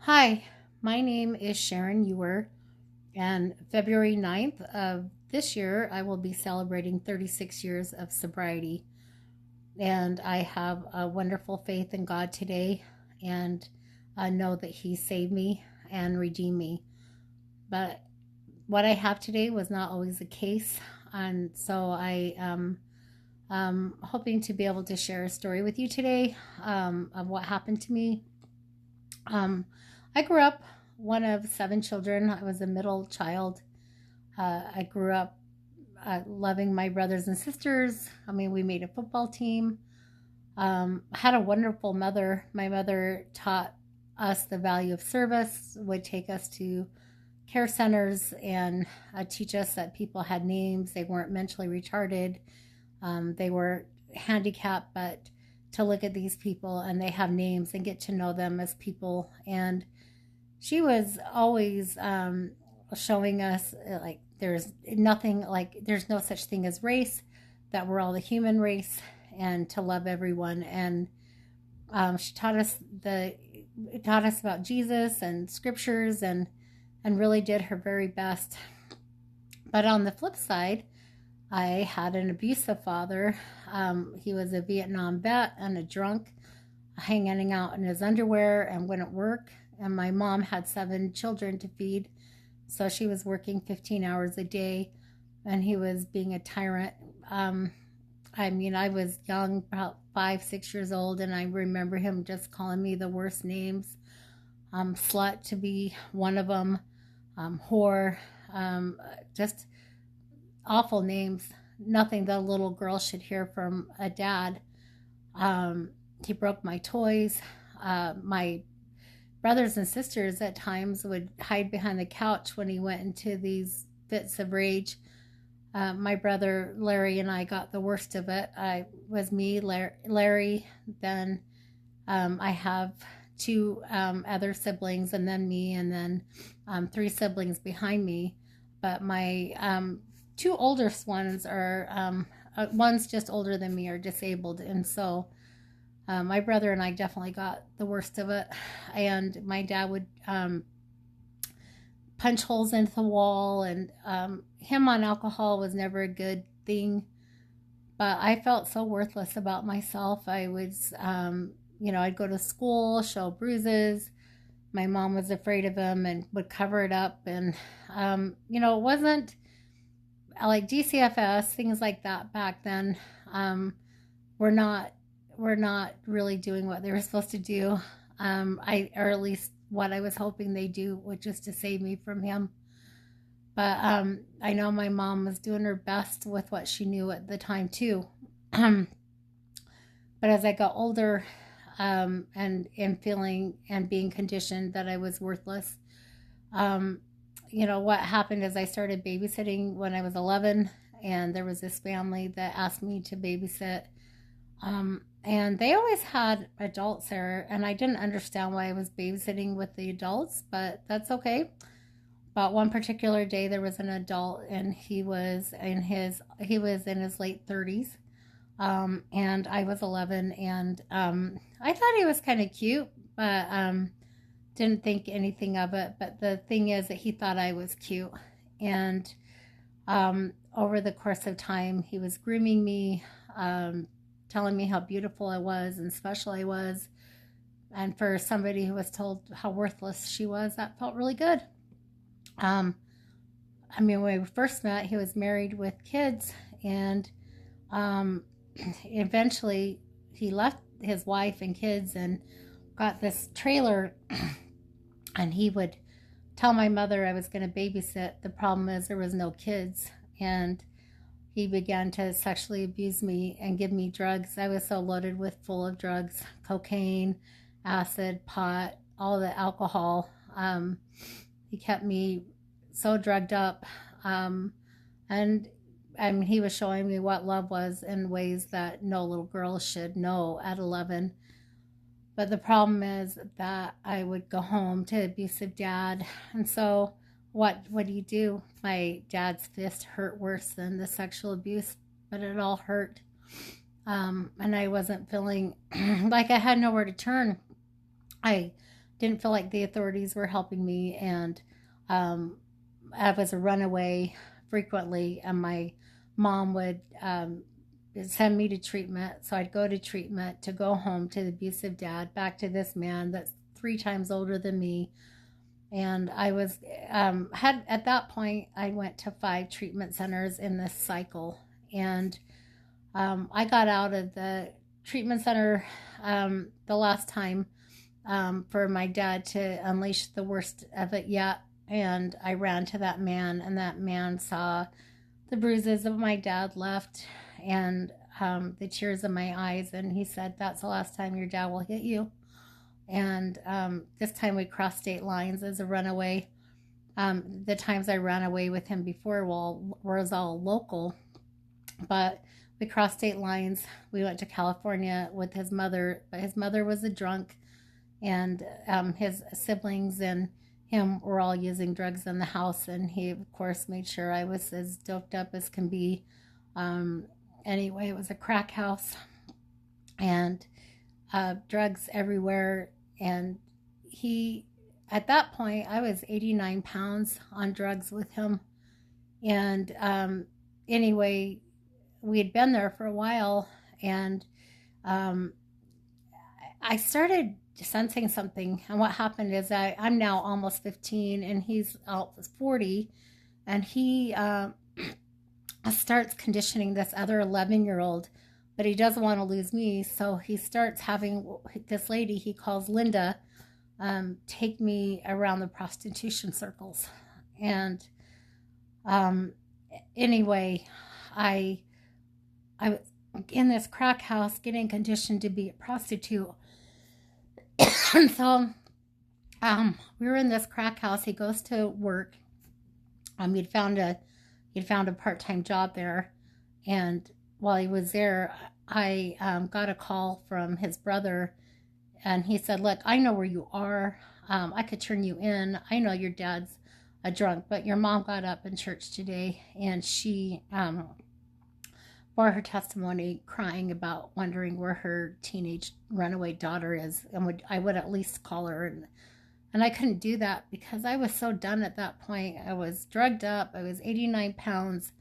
Hi, my name is Sharon Ewer, and February 9th of this year, I will be celebrating 36 years of sobriety. And I have a wonderful faith in God today, and I know that He saved me and redeemed me. But what I have today was not always the case, and so I am hoping to be able to share a story with you today of what happened to me. Um, I grew up one of seven children. I was a middle child. I grew up loving my brothers and sisters. I mean, we made a football team. I had a wonderful mother. My mother taught us the value of service, would take us to care centers and teach us that people had names. They weren't mentally retarded. They were handicapped, but to look at these people and they have names and get to know them as people. And she was always showing us like there's no such thing as race, that we're all the human race, and to love everyone. And she taught us about Jesus and scriptures, and really did her very best. But on the flip side, I had an abusive father. He was a Vietnam vet and a drunk, hanging out in his underwear and wouldn't work. And my mom had seven children to feed, so she was working 15 hours a day, and he was being a tyrant. I mean, I was young, about 5, 6 years old, and I remember him just calling me the worst names. Slut to be one of them, whore, just awful names. Nothing that a little girl should hear from a dad. He broke my toys. My brothers and sisters at times would hide behind the couch when he went into these fits of rage. My brother Larry and I got the worst of it. I was me, Larry. Then I have two other siblings, and then me, and then three siblings behind me. But my two oldest ones are one's just older than me, are disabled, and so my brother and I definitely got the worst of it. And my dad would punch holes into the wall, and him on alcohol was never a good thing. But I felt so worthless about myself. I was, I'd go to school, show bruises. My mom was afraid of him and would cover it up. And, it wasn't like DCFS, things like that back then. Were not were not really doing what they were supposed to do. Or at least what I was hoping they do, which is to save me from him. But I know my mom was doing her best with what she knew at the time too. But as I got older, and feeling and being conditioned that I was worthless, um, what happened is I started babysitting when I was 11, and there was this family that asked me to babysit. And they always had adults there, and I didn't understand why I was babysitting with the adults, but that's okay. But one particular day, there was an adult, and he was in his late 30s, and I was 11, and I thought he was kind of cute, but didn't think anything of it. But the thing is that he thought I was cute, and over the course of time, he was grooming me, telling me how beautiful I was and special I was. And for somebody who was told how worthless she was, that felt really good. Um, I mean, when we first met, he was married with kids, and um, eventually he left his wife and kids and got this trailer, and he would tell my mother I was going to babysit. The problem is there was no kids, and he began to sexually abuse me and give me drugs. I was so loaded with full of drugs, cocaine, acid, pot, all the alcohol. He kept me so drugged up. And I mean, he was showing me what love was in ways that no little girl should know at 11. But the problem is that I would go home to abusive dad. And so what do you do? My dad's fist hurt worse than the sexual abuse, but it all hurt. And I wasn't feeling like I had nowhere to turn. I didn't feel like the authorities were helping me, and um, I was a runaway frequently, and my mom would send me to treatment. So I'd go to treatment to go home to the abusive dad, back to this man that's 3 times older than me. And I was, had at that point, I went to 5 treatment centers in this cycle. And I got out of the treatment center the last time for my dad to unleash the worst of it yet. And I ran to that man, and that man saw the bruises of my dad left, and the tears in my eyes. And he said, "That's the last time your dad will hit you." And this time we crossed state lines as a runaway. The times I ran away with him before, well, was all local, but we crossed state lines. We went to California with his mother, but his mother was a drunk, and his siblings and him were all using drugs in the house, and he, of course, made sure I was as doped up as can be. Anyway, it was a crack house, and drugs everywhere. And he, at that point, I was 89 pounds on drugs with him. And anyway, we had been there for a while, and um, I started sensing something. And what happened is I'm now almost 15, and he's 40, and he starts conditioning this other 11-year-old, but he doesn't want to lose me. So he starts having this lady he calls Linda take me around the prostitution circles. And anyway, I was in this crack house getting conditioned to be a prostitute. And so we were in this crack house. He goes to work. He'd found a part-time job there, and while he was there, I got a call from his brother, and he said, "Look, I know where you are. I could turn you in. I know your dad's a drunk, but your mom got up in church today, and she bore her testimony, crying about wondering where her teenage runaway daughter is, and I would at least call her." And I couldn't do that because I was so done at that point. I was drugged up. I was 89 pounds.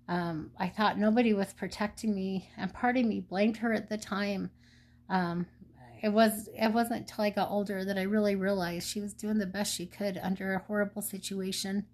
I thought nobody was protecting me, and part of me blamed her at the time. Um, it wasn't until I got older that I really realized she was doing the best she could under a horrible situation.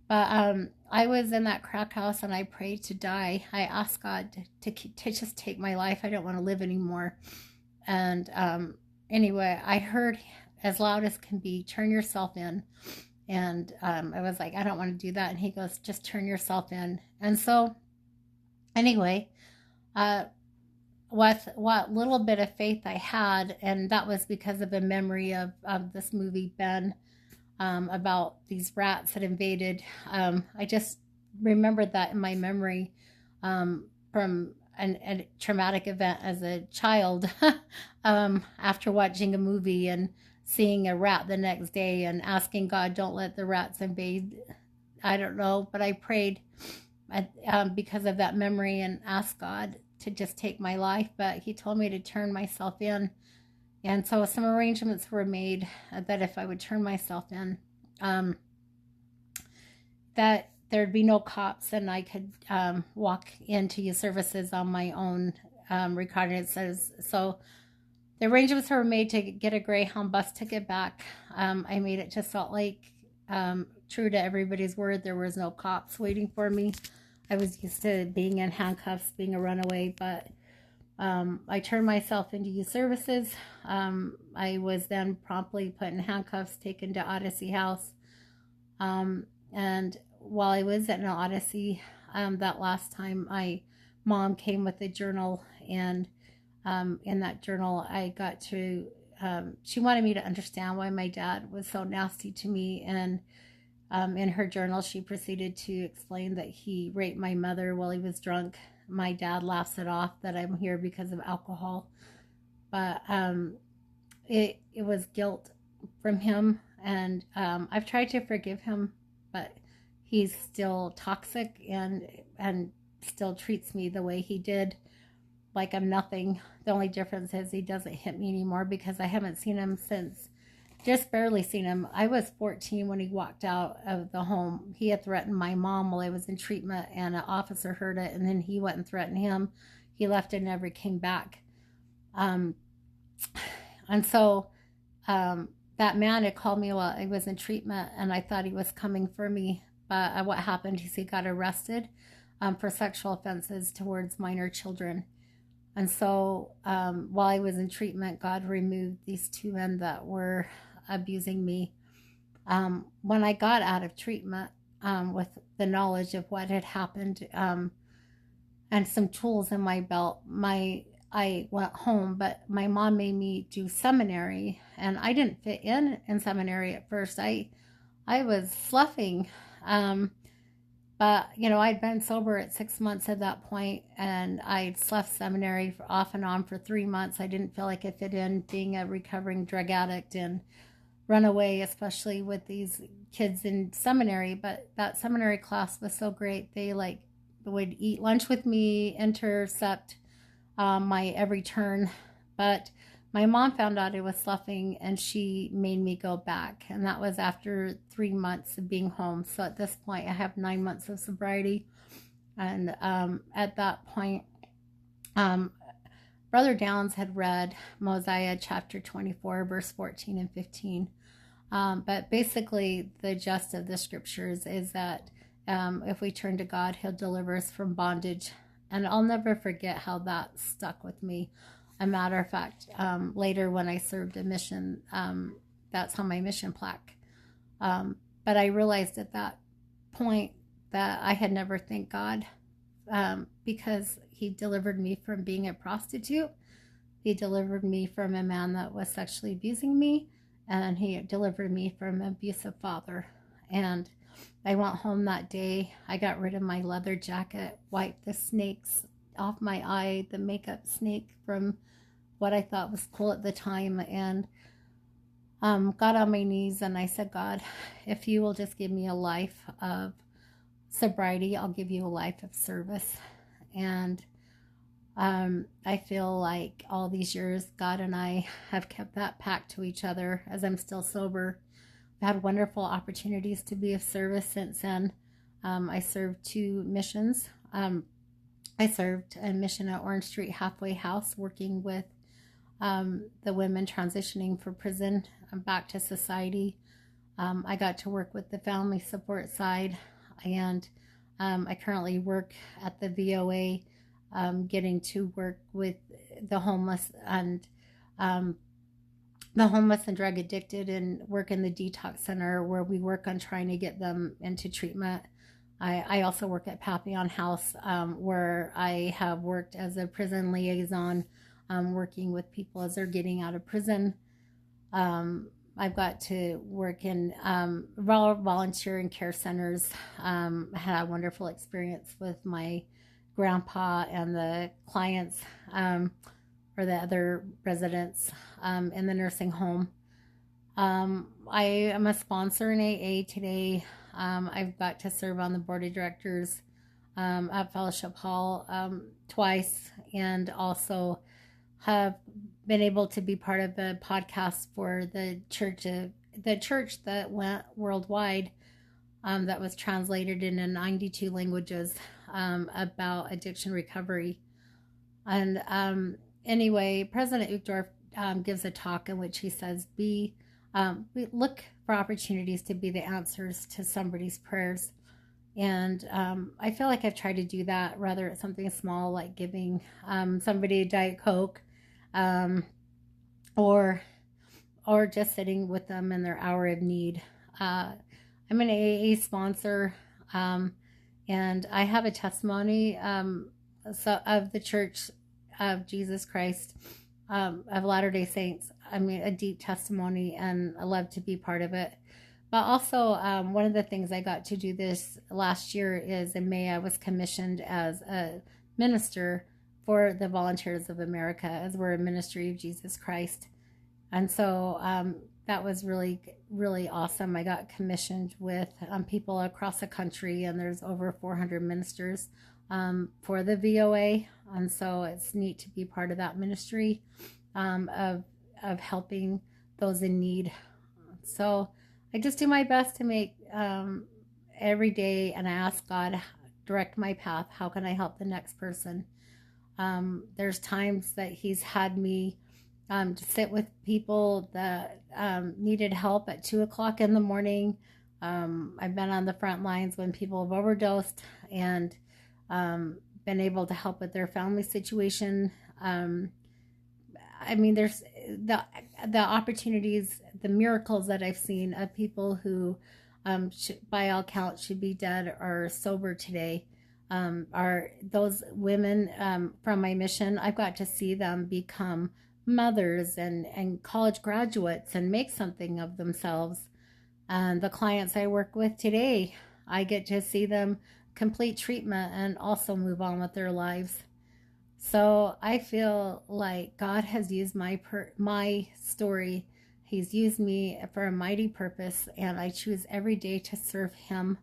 But I was in that crack house, and I prayed to die. I asked God to just take my life. I don't want to live anymore. And anyway, I heard as loud as can be, "Turn yourself in." And I was like, "I don't want to do that." And he goes, "Just turn yourself in." And so anyway, with what little bit of faith I had, and that was because of a memory of this movie, Ben, about these rats that invaded. I just remembered that in my memory from a traumatic event as a child after watching a movie and seeing a rat the next day and asking God, "Don't let the rats invade." I don't know, but I prayed because of that memory and asked God to just take my life, but he told me to turn myself in. And so some arrangements were made that if I would turn myself in, that there'd be no cops, and I could walk into your services on my own recognizance. So the arrangements were made to get a Greyhound bus ticket back. I made it to Salt Lake. True to everybody's word, there was no cops waiting for me. I was used to being in handcuffs, being a runaway, but I turned myself into youth services. I was then promptly put in handcuffs, taken to Odyssey House. And while I was at an Odyssey, that last time, my mom came with a journal, and in that journal, I got to, she wanted me to understand why my dad was so nasty to me. And in her journal, she proceeded to explain that he raped my mother while he was drunk. My dad laughs it off that I'm here because of alcohol, but it was guilt from him, and I've tried to forgive him, but he's still toxic and still treats me the way he did, like I'm nothing. The only difference is he doesn't hit me anymore because I haven't seen him since just barely seen him. I was 14 when he walked out of the home. He had threatened my mom while I was in treatment, and an officer heard it, and then he went and threatened him. He left and never came back. Um, and so that man had called me while I was in treatment, and I thought he was coming for me. But what happened is he got arrested for sexual offenses towards minor children. And so while I was in treatment, God removed these two men that were abusing me. When I got out of treatment, with the knowledge of what had happened, and some tools in my belt, I went home, but my mom made me do seminary, and I didn't fit in seminary at first. I was sloughing. But, I'd been sober at 6 months at that point, and I'd left seminary off and on for 3 months. I didn't feel like I fit in being a recovering drug addict and run away, especially with these kids in seminary. But that seminary class was so great. They would eat lunch with me, intercept my every turn. But my mom found out I was sloughing, and she made me go back. And that was after 3 months of being home. So at this point, I have 9 months of sobriety. And at that point, Brother Downs had read Mosiah chapter 24, verse 14 and 15. But basically, the gist of the scriptures is that if we turn to God, he'll deliver us from bondage. And I'll never forget how that stuck with me. A matter of fact, later when I served a mission, that's on my mission plaque. But I realized at that point that I had never thanked God, because he delivered me from being a prostitute. He delivered me from a man that was sexually abusing me, and he delivered me from an abusive father. And I went home that day. I got rid of my leather jacket, wiped the snakes off my eye, the makeup snake from what I thought was cool at the time, and got on my knees, and I said, God, if you will just give me a life of sobriety, I'll give you a life of service. And I feel like all these years, God and I have kept that pact to each other as I'm still sober. I've had wonderful opportunities to be of service since then. I served 2 missions. I served a mission at Orange Street Halfway House, working with the women transitioning from prison back to society. I got to work with the family support side, and I currently work at the VOA, getting to work with the homeless and drug addicted, and work in the detox center where we work on trying to get them into treatment. I also work at Papillon House, where I have worked as a prison liaison, working with people as they're getting out of prison. I've got to work in volunteer and care centers. I had a wonderful experience with my grandpa and the clients, or the other residents in the nursing home. I am a sponsor in AA today. I've got to serve on the board of directors at Fellowship Hall twice, and also have been able to be part of the podcast for the church that went worldwide, that was translated into 92 languages, about addiction recovery. And anyway, President Uchtdorf gives a talk in which he says, we look for opportunities to be the answers to somebody's prayers. And I feel like I've tried to do that, rather it's something small like giving somebody a Diet Coke, or just sitting with them in their hour of need. I'm an AA sponsor, and I have a testimony of the Church of Jesus Christ of Latter-day Saints. I mean, a deep testimony, and I love to be part of it. But also, one of the things I got to do this last year is in May, I was commissioned as a minister for the Volunteers of America, as we're a ministry of Jesus Christ. And so that was really, really awesome. I got commissioned with people across the country, and there's over 400 ministers for the VOA. And so it's neat to be part of that ministry, of helping those in need. So I just do my best to make every day, and I ask God, direct my path. How can I help the next person? There's times that He's had me to sit with people that needed help at 2 o'clock in the morning. I've been on the front lines when people have overdosed, and been able to help with their family situation. I mean, there's the opportunities, the miracles that I've seen of people who, by all counts, should be dead or sober today. Are those women from my mission? I've got to see them become mothers and college graduates and make something of themselves. And the clients I work with today, I get to see them complete treatment and also move on with their lives. So I feel like God has used my story. He's used me for a mighty purpose, and I choose every day to serve Him.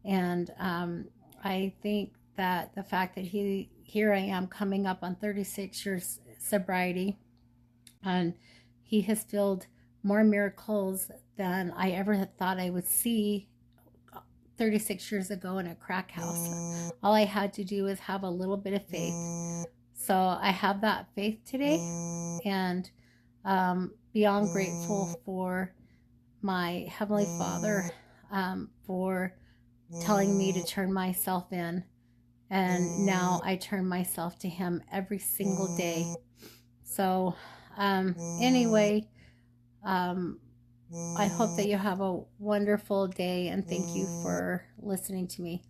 And I think that the fact that here I am coming up on 36 years sobriety, and He has filled more miracles than I ever thought I would see 36 years ago in a crack house. All I had to do was have a little bit of faith. So I have that faith today, and beyond grateful for my Heavenly Father for telling me to turn myself in. And now I turn myself to Him every single day. So anyway, I hope that you have a wonderful day, and thank you for listening to me.